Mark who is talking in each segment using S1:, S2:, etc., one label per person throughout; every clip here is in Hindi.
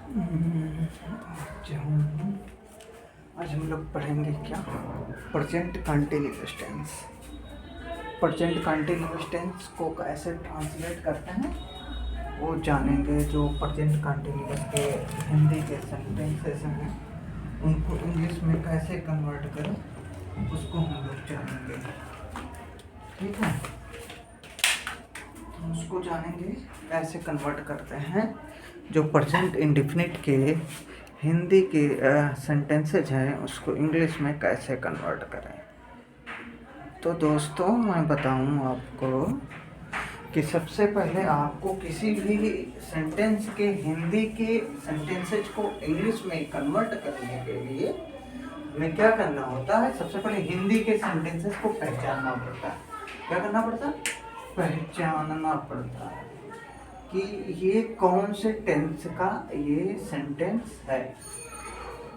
S1: आज हम लोग पढ़ेंगे क्या, present continuous tense. Present continuous tense को कैसे ट्रांसलेट करते हैं वो जानेंगे। जो प्रेजेंट कंटिन्यूअस के हिंदी के सेंटेंसेस हैं उनको इंग्लिश में कैसे कन्वर्ट करें उसको हम लोग जानेंगे, ठीक है। तो उसको जानेंगे कैसे कन्वर्ट करते हैं। जो प्रेजेंट इंडेफिनिट के हिंदी के सेंटेंसेज हैं उसको इंग्लिश में कैसे कन्वर्ट करें। तो दोस्तों मैं बताऊं आपको कि सबसे पहले आपको किसी भी सेंटेंस के हिंदी के सेंटेंसेज को इंग्लिश में कन्वर्ट करने के लिए हमें क्या करना होता है। सबसे पहले हिंदी के सेंटेंसेस को पहचानना पड़ता है। क्या करना पड़ता है? पहचानना पड़ता है कि ये कौन से टेंस का ये सेंटेंस है,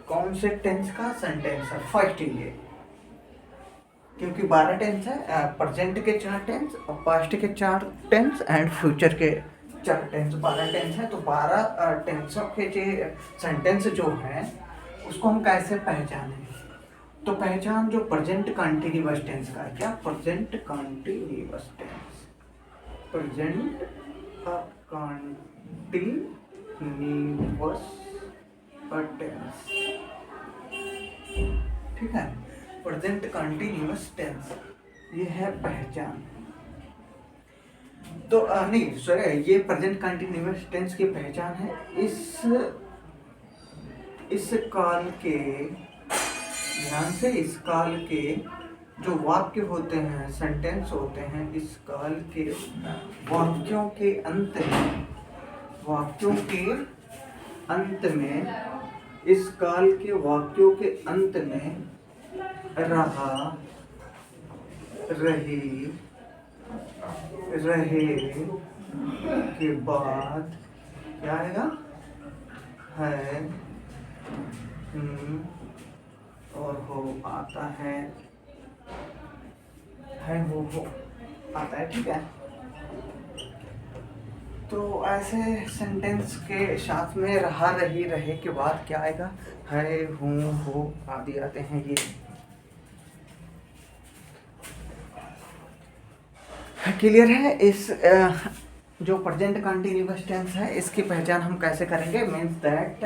S1: कौन से टेंस का सेंटेंस है। फर्स्ट ये, क्योंकि 12 टेंस है, प्रेजेंट के 4 टेंस और पास्ट के 4 टेंस एंड फ्यूचर के 4 टेंस। 12 टेंस है तो 12 टेंसों के जो सेंटेंस जो हैं उसको हम कैसे पहचानेंगे। तो पहचान जो प्रेजेंट कंटिन्यूअस टेंस का है। क्या? Present continuous tense, present continuous tense, ठीक है। प्रेजेंट कंटिन्यूअस टेंस ये है पहचान। तो नहीं सॉरी, ये प्रेजेंट कंटिन्यूअस टेंस की पहचान है। इस काल के, ध्यान से, इस काल के जो वाक्य होते हैं, सेंटेंस होते हैं, इस काल के वाक्यों के अंत में, वाक्यों के अंत में, इस काल के वाक्यों के अंत में रहा, रही, रहे के बाद क्या आएगा? है, और हो आता है हो आता है, ठीक है। तो ऐसे सेंटेंस के साथ में रहा, रही, रहे के बाद क्या आएगा? है, हूँ, हो आदि आते हैं। ये क्लियर है? इस जो प्रेजेंट कंटिन्यूअस टेंस है इसकी पहचान हम कैसे करेंगे। मीन्स दैट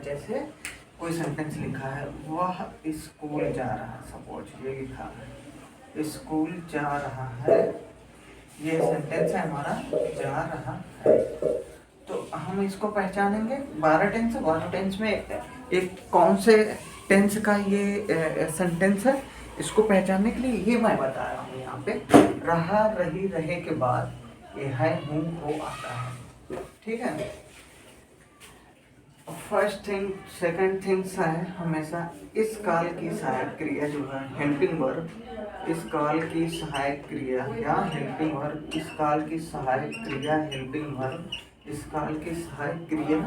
S1: जैसे कोई सेंटेंस लिखा है, वह स्कूल जा रहा है, सपोज ये लिखा है स्कूल जा रहा है, ये सेंटेंस है हमारा, जा रहा है। तो हम इसको पहचानेंगे। 12 टेंस है, 12 टेंस में एक कौन से टेंस का ये सेंटेंस है, इसको पहचानने के लिए ये मैं बता रहा हूँ। यहाँ पे रहा, रही, रहे के बाद ये है, हूँ, हो आता है, ठीक है। फर्स्ट थिंग, सेकंड थिंग्स है हमेशा इस काल की सहायक क्रिया जो है हेल्पिंग वर्ब, इस काल की सहायक क्रिया या हेल्पिंग वर्ब, इस काल की सहायक क्रिया हेल्पिंग वर्ब, इस काल की सहायक क्रिया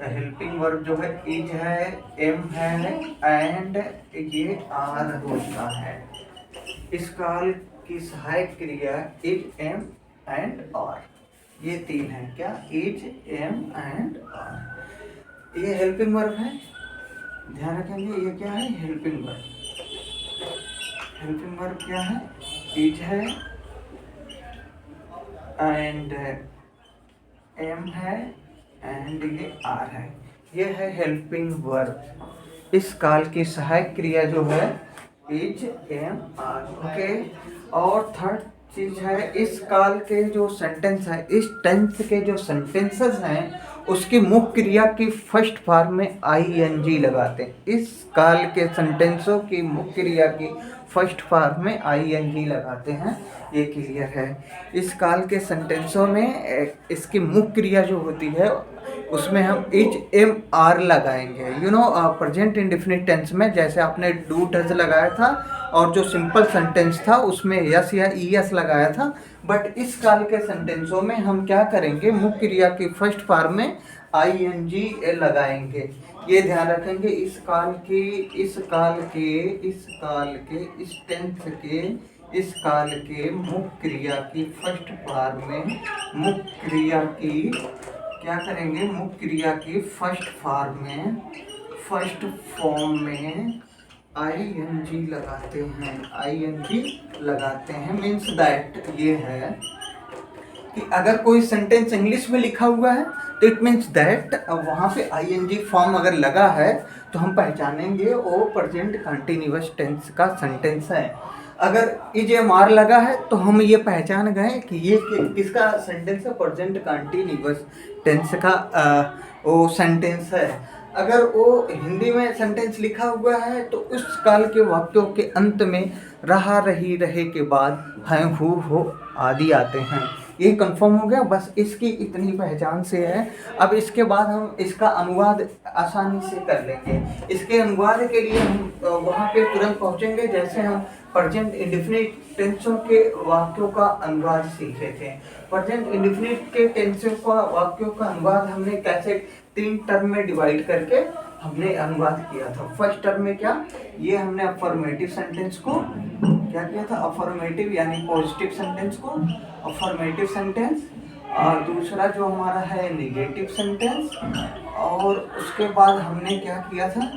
S1: हेल्पिंग वर्ब जो है इज है, एम है एंड ये आर होता है। इस काल की सहायक क्रिया इज, एम एंड आर, ये 3 है। क्या? Is, am and are. ये हेल्पिंग वर्ब है, ध्यान रखेंगे। ये क्या है? Helping verb. हेल्पिंग वर्ब क्या है? इज है एंड एम है एंड ये आर है, ये है हेल्पिंग वर्ब। इस काल की सहायक क्रिया जो है इज, एम, आर, ओके। और थर्ड चीज है इस काल के जो सेंटेंस है, इस टेंस के जो सेंटेंसेस हैं उसकी मुख्य क्रिया की फर्स्ट फॉर्म में आईएनजी लगाते हैं। इस काल के सेंटेंसों की मुख्य क्रिया की फर्स्ट फॉर्म में आईएनजी लगाते हैं, ये क्लियर है। इस काल के सेंटेंसों में इसकी मुख्य क्रिया जो होती है उसमें हम इज, एम, आर लगाएंगे। प्रेजेंट इंडेफिनिट टेंस में जैसे आपने डू, डज लगाया था और जो सिंपल सेंटेंस था उसमें यस या ईएस लगाया था। बट इस काल के सेंटेंसों में हम क्या करेंगे? मुख्य क्रिया की फर्स्ट फॉर्म में आईएनजी लगाएंगे। ये ध्यान रखेंगे। इस काल के, इस काल के, इस काल के, इस टेंस के, इस काल के मुख्य क्रिया की फर्स्ट फॉर्म में, मुख्य क्रिया की क्या करेंगे, मुख्य क्रिया की फर्स्ट फॉर्म में ing लगाते हैं। मीन्स दैट ये है कि अगर कोई सेंटेंस इंग्लिश में लिखा हुआ है तो इट मीन्स दैट वहाँ पे ing फॉर्म अगर लगा है तो हम पहचानेंगे वो प्रेजेंट कंटिन्यूअस टेंस का सेंटेंस है। अगर ing लगा है तो हम ये पहचान गए कि ये किसका सेंटेंस है, प्रेजेंट कंटिन्यूअस टेंस का वो सेंटेंस है। अगर वो हिंदी में सेंटेंस लिखा हुआ है तो उस काल के वाक्यों के अंत में रहा, रही, रहे के बाद हैं, हु, हो आदि आते हैं। ये कंफर्म हो गया, बस इसकी इतनी पहचान से है। अब इसके बाद हम इसका अनुवाद आसानी से कर लेंगे। इसके अनुवाद के लिए हम वहाँ पे तुरंत पहुँचेंगे जैसे हम प्रेजेंट इंडेफिनिट टेंसों के वाक्यों का अनुवाद सीखे थे। प्रेजेंट इंडेफिनिट के टेंसों का वाक्यों का अनुवाद हमने कैसे 3 टर्म में डिवाइड करके हमने अनुवाद किया था। फर्स्ट टर्म में क्या, ये हमने अफर्मेटिव सेंटेंस को क्या किया था, अफर्मेटिव यानी पॉजिटिव सेंटेंस को अफर्मेटिव सेंटेंस, और दूसरा जो हमारा है नेगेटिव सेंटेंस, और उसके बाद हमने क्या किया था,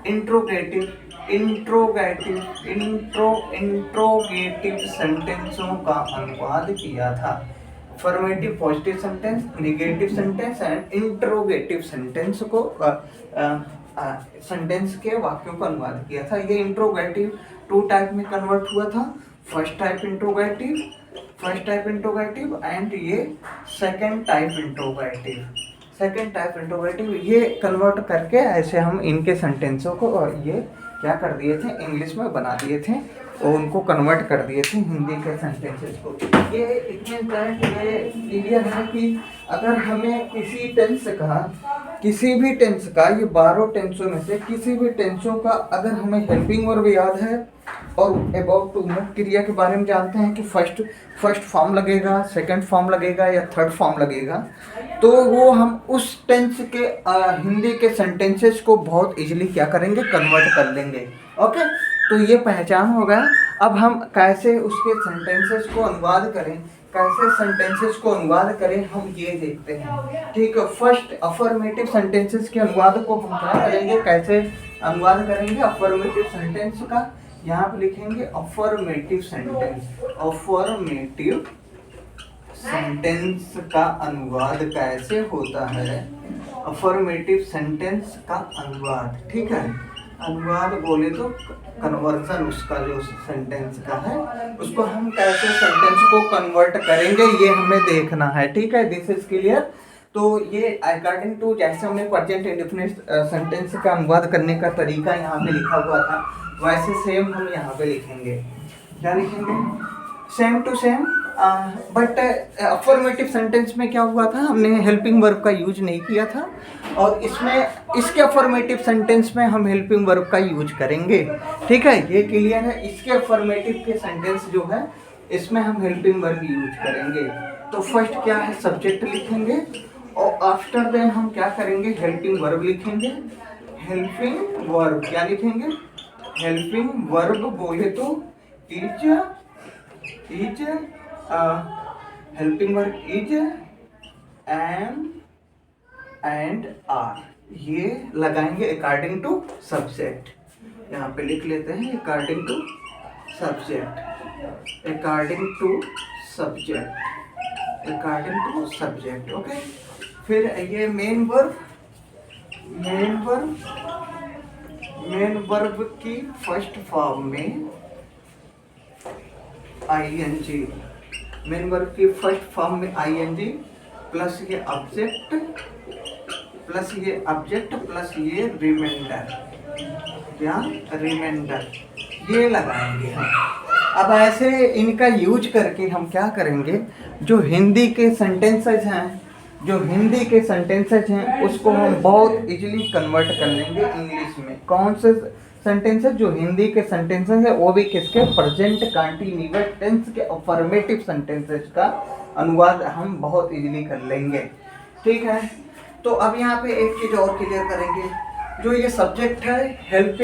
S1: इंट्रोगेटिव सेंटेंसों का अनुवाद किया था। Affirmative positive sentence, negative sentence and interrogative sentence को सेंटेंस के वाक्यों का अनुवाद किया था। ये इंट्रोगेटिव 2 टाइप में कन्वर्ट हुआ था। फर्स्ट टाइप इंट्रोगेटिव एंड ये सेकंड टाइप इंट्रोगेटिव। ये कन्वर्ट करके ऐसे हम इनके सेंटेंसों को ये क्या कर दिए थे, इंग्लिश में बना दिए थे और उनको कन्वर्ट कर दिए थे हिंदी के सेंटेंसेस को। ये इतने क्लियर है कि अगर हमें किसी भी टेंस का ये 12 टेंसों में से किसी भी टेंसों का अगर हमें हेल्पिंग वर्ब याद है और अबाउट टू मुख्य क्रिया के बारे में जानते हैं कि फर्स्ट फॉर्म लगेगा, सेकंड फॉर्म लगेगा या थर्ड फॉर्म लगेगा, तो वो हम उस टेंस के हिंदी के सेंटेंसेस को बहुत इजीली क्या करेंगे, कन्वर्ट कर लेंगे। ओके, तो ये पहचान हो गया। अब हम कैसे उसके सेंटेंसेस को अनुवाद करें हम ये देखते हैं। ठीक है, फर्स्ट अफर्मेटिव सेंटेंसेस के अनुवाद को हम क्या करेंगे, कैसे अनुवाद करेंगे अफर्मेटिव सेंटेंस का। यहाँ पे लिखेंगे अफर्मेटिव सेंटेंस का अनुवाद कैसे होता है, अफर्मेटिव सेंटेंस का अनुवाद। ठीक है, अनुवाद बोले तो कन्वर्जन, उसका जो सेंटेंस का है उसको हम कैसे सेंटेंस को कन्वर्ट करेंगे ये हमें देखना है। ठीक है, दिस इज क्लियर। तो ये अकॉर्डिंग टू जैसे हमने प्रेजेंट इंडेफिनिट सेंटेंस का अनुवाद करने का तरीका यहाँ पे लिखा हुआ था, वैसे सेम हम यहाँ पे लिखेंगे। क्या लिखेंगे, same to same. But affirmative sentence में क्या हुआ था, हमने हेल्पिंग वर्ब का यूज नहीं किया था, और इसके अफर्मेटिव सेंटेंस में हम हेल्पिंग वर्ब का यूज करेंगे। ठीक है, ये क्लियर है। इसके अफर्मेटिव के सेंटेंस जो है इसमें हम हेल्पिंग वर्ब यूज करेंगे। तो फर्स्ट क्या है, सब्जेक्ट लिखेंगे और आफ्टर देन हम क्या करेंगे, हेल्पिंग वर्ब लिखेंगे। हेल्पिंग वर्ब क्या लिखेंगे, हेल्पिंग वर्ब बोले तो is helping verb is, am and are, ये लगाएंगे अकॉर्डिंग टू सब्जेक्ट। यहाँ पे लिख लेते हैं अकॉर्डिंग टू सब्जेक्ट। ओके, फिर ये मेन वर्ब की फर्स्ट फॉर्म में ing, मेन वर्ब की फर्स्ट फॉर्म में ing प्लस ये ऑब्जेक्ट प्लस ये रिमाइंडर, ये लगाएंगे हम। अब ऐसे इनका यूज करके हम क्या करेंगे, जो हिंदी के सेंटेंसेस हैं उसको हम बहुत इजीली कन्वर्ट कर लेंगे इंग्लिश में। कौन से सेंटेंसेस, जो हिंदी के सेंटेंसेस है वो भी किसके, प्रेजेंट कंटिन्यूअस टेंस के अफर्मेटिव सेंटेंसेस का अनुवाद हम बहुत इजीली कर लेंगे। ठीक है, तो अब यहाँ पे एक चीज़ और क्लियर करेंगे, जो ये सब्जेक्ट है हेल्पिंग